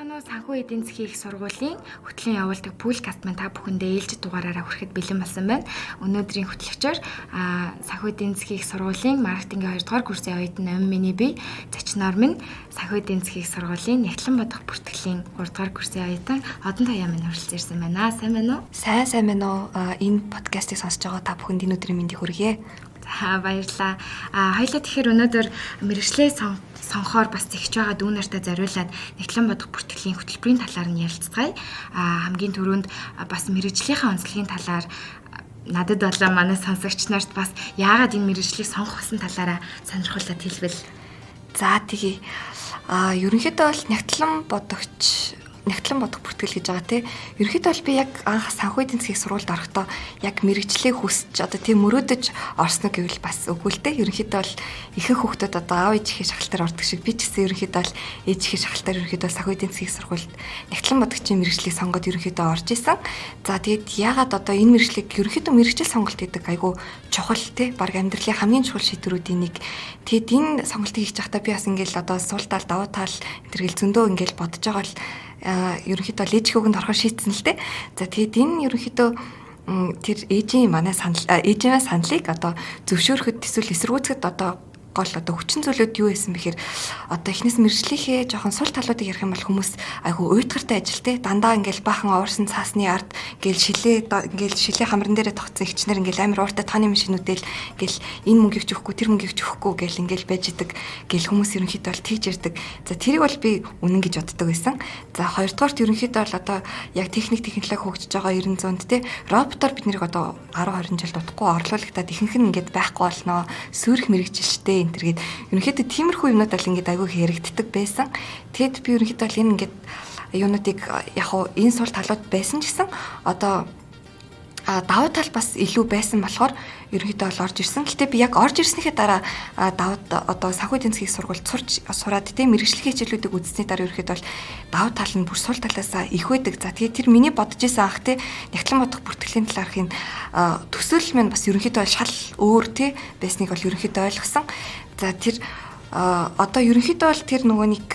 Манай санхүү эдийн засгийн их сургуулийн хөтлийн явуулдаг пүүлкаст маань та бүхэндээ ээлжид дугаараараа хүрэхэд бэлэн болсон байна. Өнөөдрийн хөтлөгчөөр санхүү эдийн засгийн их сургуулийн маркетингийн 2 дугаар курсын оюутан Амин миний бие зочноор минь санхүү эдийн засгийн их сургуулийн Нягтлан бодох бүртгэлийн 3 дугаар курсын оюутан Одон Таяа минь хүрэлцэн ирсэн байна. Сайн байна уу? Сайн байна уу? Энэ подкастыг сонсож байгаа та бүхэнд энэ өдрийн мэндийг хүргье. За баярлалаа. Хоёлаа тэгэхээр өнөөдөр мэргэжлээ сонхоор бас зэгч байгаа дүү нартай зориулаад Нягтлан бодох бүртгэлийн хөтөлбөрийн талаар нь ярилцгаая. Хамгийн түрүүнд бас мэргэжлийнхаа онцлогийн талаар надад болоо манай сонсогч нарт бас яагаад энэ мэргэжлийг сонгох гэсэн талаараа сонирхолтой хэлбэл. За тэгье. Ерөнхийдөө бол Нягтлан бодох бүртгэл гэж байгаа тий. Ерөнхийдөө бол би яг анх санхүү эдийн засгийн сургуульд орохдоо яг мэргэжлээ хүсч одоо тийм мөрөөдөж орсноо гэвэл бас үгүй л дээ. Ерөнхийдөө бол ихэнх хүүхдүүд одоо аав ээжийнхээ шахалтаар ордог шиг би ч гэсэн ерөнхийдөө бол ээжийнхээ шахалтаар ерөнхийдөө санхүү эдийн засгийн сургуульд Нягтлан бодогчийн мэргэжлийг сонгоод ерөнхийдөө орж исэн. За тэгээд яагаад одоо энэ мэргэжлийг ерөнхийдөө мэргэжил сонголт гэдэг айгүй чухал тий. Бараг амьдралын хамгийн чухал шийдвэрүүдийн нэг. Тэгээд энэ сонголтыг хийж байхдаа би бас ингээл одоо сул тал давуу тал тэргэл зөндөө ингээл бодож байгаа л ерөнхийдөө ээжийнхээ үгэнд орохоор шийдсэн л дээ. За тэгээд энэ ерөнхийдөө тэр ээжийн саналыг одоо зөвшөөрөхөд эсвэл эсэргүүцэхэд одоо гол одоо хүчин зүйлүүд юу байсан бэхээр одоо эхнээс мэржлийнхээ жоохон сул талуудыг ярих юм бол хүмүүс айгүй уйтгартай ажилтэй дандаа ингээл баахан уурсан цаасны ард ингээл шилээ хамран дээрээ тогтсон ихчнэр ингээл амар ууртай тооны машинуудэл ингээл энэ мөнгөийг ч өгөхгүй тэр мөнгөийг ч өгөхгүй гэл ингээл байж идэг гэл хүмүүс ерөнхийдөө бол тэгж ярьдаг. За тэрийг бол би үнэн гэж боддог байсан. За хоёрдугаарт ерөнхийдөө бол одоо яг техnoloги хөгжиж байгаа 900-д те роботоор бид нэрийг одоо 10 20 жил дутхгүй орлуулагдаад ихэнх нь ингээд байхгүй болноо сүрэх мэрэгжилтэй тэргээд ерөнхийдөө тиймэрхүү юмнууд бол ингээд аягүй хэрэгддэг байсан. Тэгэд би ерөнхийдөө бол энэ ингээд юунуудыг яг хуу энэ сул талууд байсан ч гэсэн одоо давуу тал бас илүү байсан болохоор ерөнхийдөө бол орж ирсэн. Гэтэ би яг орж ирснийхээ дараа давуу одоо санхүү эдийн засгийн сургуульд сураад тийм мэргэжлийн хичээлүүдийг үзсний дараа ерөнхийдөө бол давуу тал нь бүр сул талаасаа их байдаг. За тэгээд тэр миний бодож исэн анх тий Нягтлан бодох бүртгэлийн талаарх энэ төсөөлөл минь бас ерөнхийдөө шал өөр тий байсныг бол ерөнхийдөө ойлгосон. За тэр одоо ерөнхийдөө бол тэр нөгөө нэг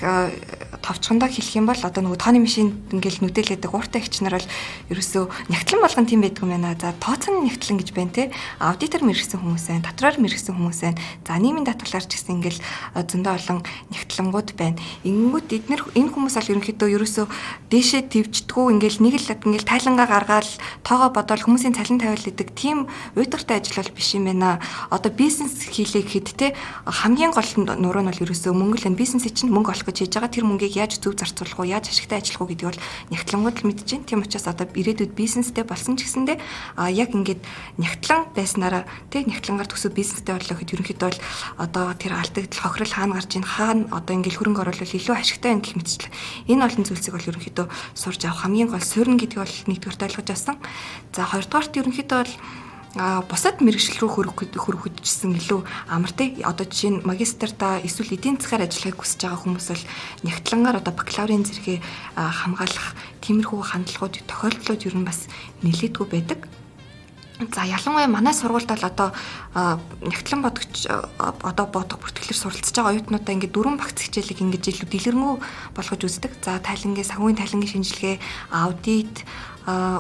товчхондоо хэлэх юм бол одоо нөгөө тооны машинд ингээл нүдэлээдэг ууртай ихч нар бол ерөөсөө нягтлан болгон тийм байдаг юм байна. За тооцооны нягтлан гэж байна те. Аудитор мэргэсэн хүмүүс байна, татраар мэргэсэн хүмүүс байна. За нийгмийн татварлаар ч гэсэн ингээл зөндөө олон нягтлангууд байна. Ингэнгүүт энэ хүмүүс бол ерөнхийдөө ерөөсөө дээшээ твждгүү ингээл нэг л ингээл тайлангаа гаргаад тоогоо бодоод хүмүүсийн цалин тавиал гэдэг тийм уйдгартай ажил бол биш юм байна. Одоо бизнес хийлээ гэхэд те хамгийн гол нуруу нь бол ерөөсөө мөнгө л бизнесийн чинь мөнгө олох гэж хийж байгаа тэр мөнгөийг яаж зөв зарцуулах уу, яаж ашигтай ажиллах уу гэдгийг бол нягтлангууд л мэдж байна. Тийм учраас одоо ирээдүйд бизнестэй болсон ч гэсэндээ яг ингээд нягтлан байснараа тий нягтлангаар төсөв бизнестэй боллоо гэхэд ерөнхийдөө бол одоо тэр алдагдал хохирол хаана гарч ийн хаана одоо ингээд хөрөнгө оруулалт илүү ашигтай байх гэх мэтчлэн энэ олон зүйлсийг бол ерөнхийдөө сурж авах хамгийн гол суурин гэдгийг бол нэгдүгээр ойлгож авсан. За хоёрдугаарт ерөнхийдөө бол бусад мэргэжил рүү хөрөхөдчсэн илүү амар те одоо жишээ нь магистрта эсвэл эдийн засгаар ажиллахыг хүсэж байгаа хүмүүс бол нягтлангаар одоо бакалаврын зэрэгээ хамгаалах тиймэрхүү хандлагууд тохиолдлууд ер нь бас нэлээдгүй байдаг. За ялангуяа манай сургуульд бол одоо Нягтлан бодогч одоо бодох бүртгэлээр суралцж байгаа оюутнуудаа ингээд 4 багц хичээлийг ингээд илүү дэлгэрэнгүй болгож үздэг. За тайлангийн санхүүгийн тайлангийн шинжилгээ, аудит,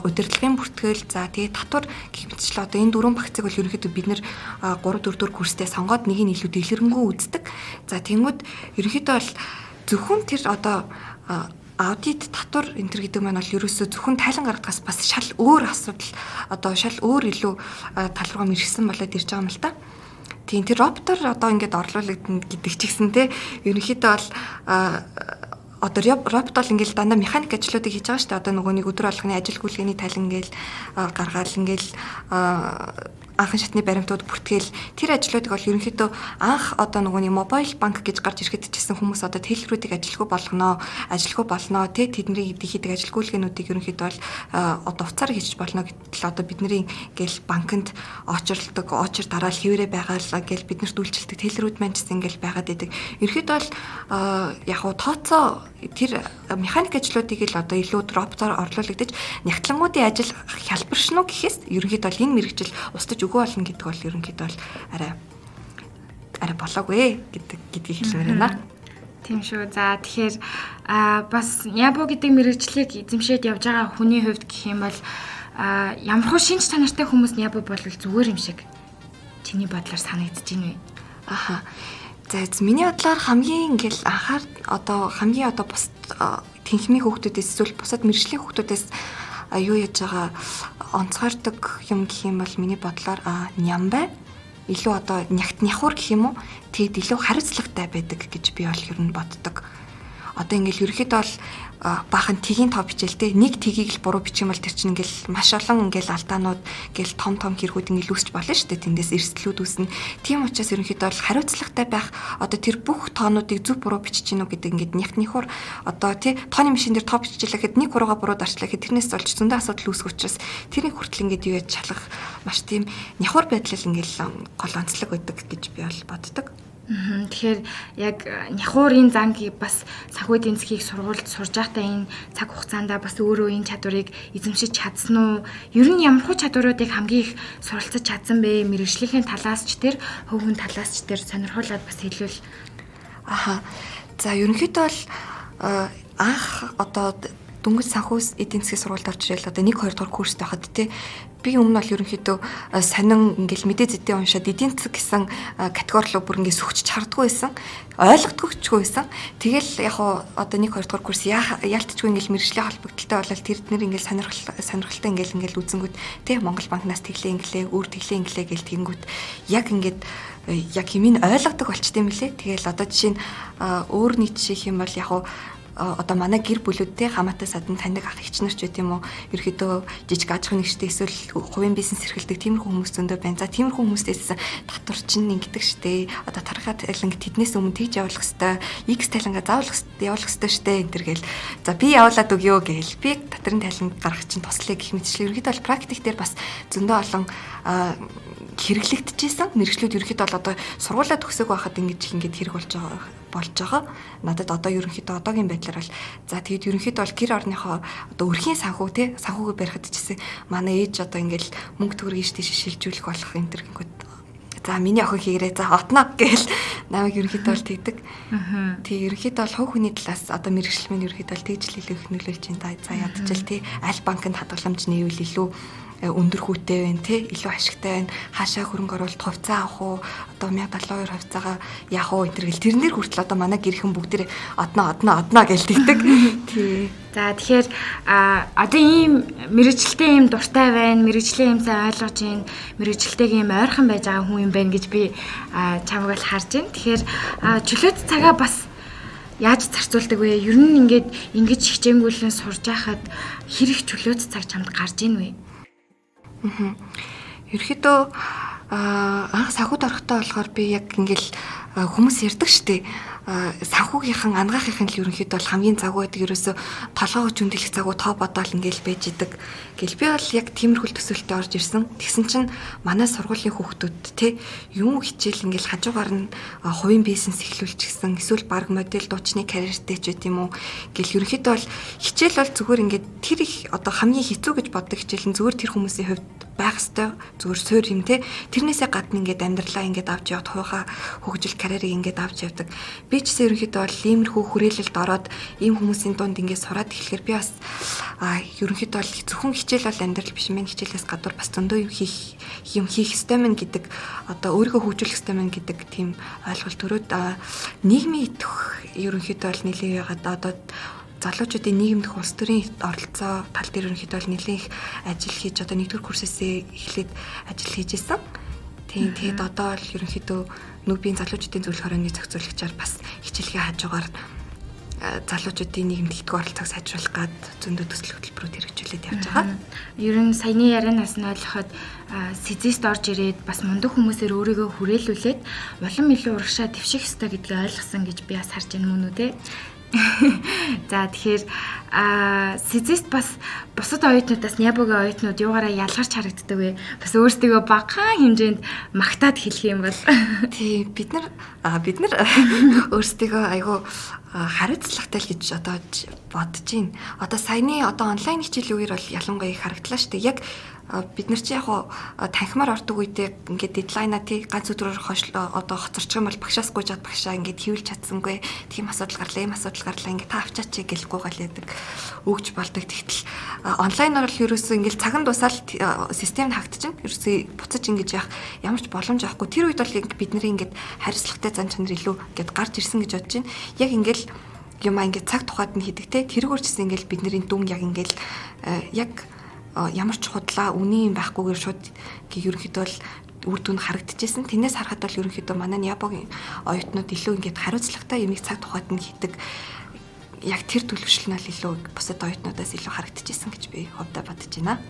удирдлагын бүртгэл, за тэгээ татвар гэх мэтчлээ одоо энэ 4 багцыг бол ерөнхийдөө бид нэр 3 4 дэх курстэй сонгоод нэг нь илүү дэлгэрэнгүй үздэг. За тэнгууд ерөнхийдөө бол зөвхөн тэр одоо аудит татвар энэ төр гэдэг маань бол ерөөсөө зөвхөн тайлан гаргахаас бас шал өөр асуудал одоо шал өөр илүү тал руугаа мэргэсэн болоод ирж байгаа юм л та. Тийм тэр роботор одоо ингээд орлуулагдана гэдэг ч гэсэн те ерөнхийдөө бол одоо робот бол ингээл дандаа механик ажлуудыг хийж байгаа шүү дээ. Одоо нөгөө нэг өдөр болгоны ажил гүйлгээний тайлан ингээл гаргаал ингээл анхан шатны баримтууд бүртгэл тэр ажлуудыг бол ерөнхийдөө анх одоо нөгөө нэг мобайл банк гэж гарч ирэхэд чсэн хүмүүс одоо тэлбэрүүдийг ажилгүй болгоно тий тэдний хийдэг ажилгүйлгэнүүдийг ерөнхийдөө бол одоо уцаар хийж болно гэтэл одоо бидний ингээл банкнд очор дараал хэвээрээ байгаал гэл биднэрт үйлчлдэг тэлбэрүүд маань чсэн ингээл байгаад идэг. Ерөнхийдөө бол яг уу тооцоо тэр механик ажлуудыг л одоо илүү роботоор орлуулагдаж нягтлангуудын ажил хялбаршно гэхээс ерөнхийдөө бол энэ мэргэжил устж үгүй болно гэдэг бол ерөнхийдөө бол арай болоогүй гэдгийг хэлмээр байна. Тийм шүү. За тэгэхээр бас Нябо гэдэг мэрэгчлийг эзэмшээд явж байгаа хүний хувьд гэх юм бол ямархуу шинж чанартай хүмүүс Нябо бол зүгээр юм шиг чиний бодлоор санагдаж байна вэ? Аха. За миний бодлоор хамгийн ингээл хамгийн бус тэнхмийн хүүхдүүдээс эсвэл бусад мэрэгжлийн хүүхдүүдээс юу яаж байгаа онцгойрдог юм гэх юм бол миний бодлоор нямбай илүү нягхуур гэх юм уу. Тэгэд илүү хариуцлагатай байдаг гэж би бол ер нь боддог. Ингээл ерөөхдөө бол баахан тгийн тоо бичээлтэй нэг тгийг л буруу бичих юм бол тэр чинь ингээл маш олон ингээл алдаанууд ингээл том хэрэгүүд ингээл үүсч болно шүү дээ. Тэндээс эрсдлүүд үүснэ. Тийм учраас ерөөхдөө бол хариуцлагатай байх тэр бүх тоонуудыг зөв буруу бичиж гинүү гэдэг ингээд нягхуур тооны машин дээр тоо бичижлэхэд нэг бурууга буруу дарчлахэд тэрнээс болж зөндөө асуудал үүсэх учраас тэрийг хүртэл ингээд юу яаж шалгах маш тийм нягхуур байдлаар ингээл гол онцлог байдаг гэж би бол боддог. Тэгэхээр яг нягуурын занг бас санхүү эдийн засгийг сургуульд сурж байхдаа энэ цаг хугацаанд бас өөрөө энэ чадварыг эзэмшиж чадсан уу? Ер нь ямар хөө чадваруудыг хамгийн их суралцаж чадсан бэ? Мэргэжлийн талаас ч тэр, хувийн талаас ч тэр сонирхуулаад бас хэлвэл. За ерөнхийдөө бол анх дөнгөж санхүү эдийн засгийн сургуульд орж ирэл 1 2 дугаар курст байхад би өмнө бол ерөнхийдөө сонин ингээл мэдээ зэдээ уншаад эдийн засаг гэсэн категорилоо бүр ингээд сүхч чардгүй байсан. Ойлгодгүйчгүй байсан. Тэгэл яг 1 2 дугаар курс яалтчгүй ингээл мэргэжлийн холбогдлолтой болол тэр нэр ингээл сонирхолтой ингээл үзэнгүүт Монгол банкнаас тэглээ инглээ гэл тэгэнгүүт яг ингээд яг хэмээн ойлгодог болчтой юм лээ. Тэгэл жишээ нь өөр нийт шиг юм бол яг манай гэр бүлүүдтэй хамаатай садан таньдаг ах эгч нар ч байт юм уу ерөөдөө жижиг аж ахуйн нэгжтэй эсвэл хувийн бизнес эрхэлдэг тиймэрхүү хүмүүс зөндөө байна. За тиймэрхүү хүмүүстээс татвар чинь ингэдэг штэ. Тархаа таланг тэднээс өмнө тэгж явуулах хэвээр X таланга заавал явуулах хэвээр штэ энэ төр гэл. За би явуулаад өгөө гээл. Би татрын таланг гаргах чинь туслая гэх мэтчлээ. Ерөөдөө бол практик дээр бас зөндөө олон хэрэглэгдэжсэн. Мэргэжлүүд ерөөдөө бол сургуулаа төгсөөг байхад ингэж хэрэг болж байгаа. Надад ерөнхийдөө одоогийн байдлаар бол тэгэд ерөнхийдөө бол гэр орныхоо өрхийн санхүүгээ барихад ч гэсэн манай ээж ингээл мөнгө төгрөгийг тийш шилжүүлэх болох энэ төр гингүүд за миний охин хийгээрээ за отно гээл намайг ерөнхийдөө бол тэгдэг. Тэг ерөнхийдөө бол хувь хүний талаас мэргэжил минь ерөнхийдөө бол тэгж л илүү их нөлөөлж байна. За ядчил аль банкнд хадгаламж нийвэл илүү өндөр хүүтэй байна илүү ашигтай байна. Хаашаа хөрөнгө оруулалт хувьцаа авах уу 1072 хувьцаагаа яах уу энэ гэл тэрнэр хүртэл манай гэрхэн бүгдээ одно гэж тэгдэг. Тий. За тэгэхээр ийм мэрэгчлээ ийм дуртай байна, мэрэгчлээ ийм сайн ойлгож байна, мэрэгчлтэйг ийм ойрхон байж байгаа хүн юм байна гэж би чамайг л харж байна. Тэгэхээр чөлөөт цагаа бас яаж зарцуулдаг вэ? Ер нь ингэж хичээнгүйлэн сурж байхад хэрэг чөлөөт цаг чамд гарч ийн вэ? Ерөөдөө анх санхүүд орохдоо болохоор би яг ингээл хүмүүс ярьдаг штеп. Санхүүгийнхэн ангаахынхын л ерөнхийдөө бол хамгийн загвар байдаг ерөөсө толгоогоо жүндэлэх загвар тоо бодоол ингээл байж идэг. Гэл би бол яг тиймэрхүүл төсөөлтөд орж ирсэн. Тэгсэн чинь манай сургуулийн хүүхдүүд юм хичээл ингээл хажуугаар нь хувийн бизнес эхлүүлж гисэн эсвэл баг модель дуучны карьертэй ч байт юм уу. Гэл ерөнхийдөө бол хичээл бол зүгээр ингээд тэр их хамгийн хэцүү гэж боддог хичээл нь зүгээр тэр хүмүүсийн хувьд байх ёстой зүгээр суур юм тэрнээсээ гадна ингээд амьдралаа ингээд авч яваад хуйхаа хөгжил карьерийг ингээд авч явдаг. Би ч гэсэн ерөнхийдөө бол иймэрхүү хүрээлэлд ороод ийм хүмүүсийн дунд ингээд сураад эхлэхээр би бас ерөнхийдөө бол зөвхөн хичээл бол амьдрал биш мэн хичээлээс гадуур бас зөндөө юм хийх ёстой мэн гэдэг өөрийгөө хөгжүүлэх ёстой мэн гэдэг тийм ойлголт төрөөд нийгмийн идэх ерөнхийдөө бол нэлээд ягаад залуучуудын нийгэмдэх улс төрийн оролцоо тал дээр ерөнхийдөө нэлээд их ажил хийж 1-р курсээс эхлээд ажил хийж исэн. Тэгээд одоо л ерөнхийдөө нүүбийн залуучуудын зөвлөх хорооны зохицуулагчаар бас хичээлгээ хажуугаар залуучуудын нийгэмдэлтгүй оролцоог сайжруулах гад зөндөө төсөл хөтөлбөрүүд хэрэгжүүлээд явж байгаа. Ер нь саяны ярианаас нь ойлгоход сэзэст орж ирээд бас мундаг хүмүүсээр өөрийгөө хүрээлүүлээд улам илүү урагшаа твших ёстой гэдгийг ойлгосон гэж би бас харж байна мөн үү те. За тэгэхээр сэзэст бас бусад оюутнуудаас Нябогийн оюутнууд юугаараа ялгарч харагддаг вэ? Бас өөрсдөө багахан хэмжээнд магтаад хэлэх юм бол тий бид нар өөрсдөө айгүй хариуцлагатай л гэж бодож байна. Саяны онлайн хичээлийн үеэр бол ялангуяа их харагдлаа шүү дээ. Яг бид нар чи яг танхимаар ордог үедээ ингээд дедлайнаа тий ганц өдрөөр одоо хоцорчих юм бол багшаас гуйж чад багшаа ингээд хийвэл чадсангүй тийм асуудал гарлаа ийм асуудал гарлаа ингээд та авчаач гэлэхгүй галээдэг өгж болдог. Тэгтэл онлайнаар л ерөөсөө ингээд цаган дуусаал систем хагдчихна. Ерөөсөө буцаж ингэж явах ямар ч боломж авахгүй. Тэр үед бол бид нарын ингээд хариуцлагатай зан чанар илүү ингээд гарч ирсэн гэж бодож байна. Яг ингээд юм ингээд цаг тухайд нь хийдэг те тэргүүр чсэн ингээд бидний дүн яг ингээд яг ямар ч худлаа үний юм байхгүйгээр шууд ерөнхийдөө л үр дүн харагдчихсэн. Тэрнээс харахад бол ерөнхийдөө манай Япогийн оюутнууд илүү ингээд хариуцлагатай юмыг цаг тухайд нь хийдэг. Яг тэр төлөвшлөл нь илүү бусад оюутнуудаас илүү харагдчихсэн гэж би хувьдаа бодож байна.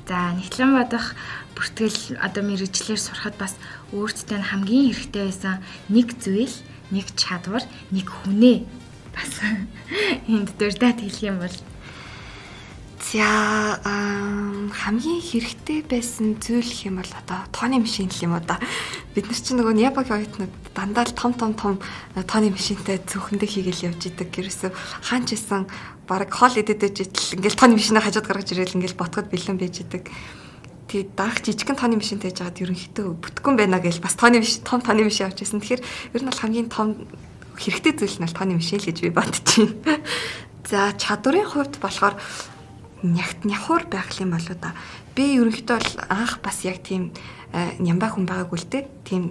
За нэгтлэн бодох бүртгэл одоо мэрэгчлэр сурахад бас өөртөө хамгийн хэрэгтэй байсан нэг зүйл, нэг чадвар, нэг хүнээ бас энд дурдаад хэлэх юм бол за хамгийн хэрэгтэй байсан зүйл гэх юм бол одоо тооны машин гэх юм уу да. Бид нар чинь нөгөө Япогийн оюутнууд дандаа л том тооны машинтай зөвхөндөө хийгээл явж идэг. Ерөөсөө хаач исэн баг хоол идэдэж итл ингээл тооны машинаа хажууд гаргаж ирээл ингээл ботгод бэлэн байж идэг. Тэг даах жижигхэн тооны машинтай жагаад ерөнхийдөө бүтгэн байна гэж бас том тооны машин авч ирсэн. Тэгэхээр ер нь бол хамгийн том хэрэгтэй зүйл нь бол тооны машин л гэж би бодож байна. За чадварын хувьд болохоор нягхуур байх юм болоо да. Би ерөнхийдөө бол анх бас яг тийм нямбай хүн байгаагүй л дээ. Тийм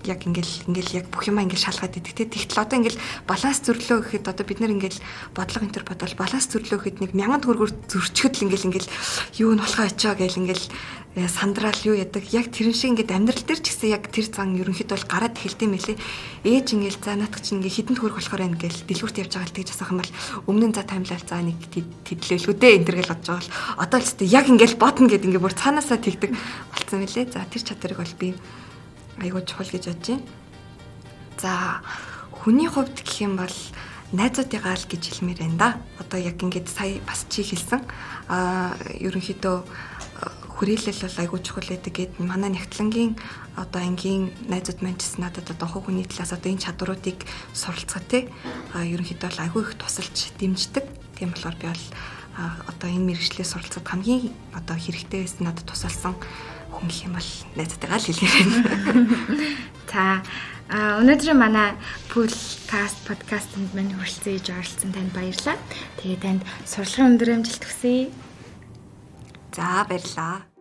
яг ингээл яг бүх юм ингээл шалгаад идэг те. Тэгтэл одоо ингээл баланс зөвлөө гэхэд одоо бид нар ингээл бодлого энэ төр бодвол баланс зөвлөө гэхэд нэг 1000 төгрөгөөр зөрчгöd л ингээл юу нь болохоо очоо гэл ингээл сандраал юу ядаг. Яг тэрэн шиг ингээд амьдрал дээр ч гэсэн яг тэр зан ерөнхийдөө бол гараад эхэлдэм байлээ. Ээж ингээл за наадах чинь ингээ хідэн төгрөг болохоор байна гэл дэлгүүрт явж байгаа л тэгж асах юм бол өмнө нь за таймлал за нэг тэдлэлгүүдээ энэ төр гэл бодож байгаа бол одоо л ч яг ингээл бодно гэд ингээ бүр цаанаасаа тэгдэг болцсон байлээ. За тэр чадварыг бол би айгуу чухал гэж бодож байна. За хүний хувьд гэх юм бол найзуудыгаа л гэж хэлмээр байна да. Одоо яг ингээд сая бас чи хэлсэн. Ерөнхийдөө хүрээлэл бол айгуу чухал байдаг гэд манай Нягтлангийн одоо ангийн найзууд маань ч надад одоо хуу хүний талаас одоо энэ чадваруудыг суралцгаа те. Ерөнхийдөө бол айгуу их тусалж дэмждэг. Тийм болохоор би бол одоо энэ мэргэжлээ суралцахад хамгийн одоо хэрэгтэй байсан надад тусалсан хүн гэх юм бол найзтайгаа л хэлээр байна. За өнөөдрийн манай подкастт мань хүрэлцэн иж оролцсон танд баярлалаа. Тэгээ танд сурлагын өндөр амжилт хүсье. За баярлалаа.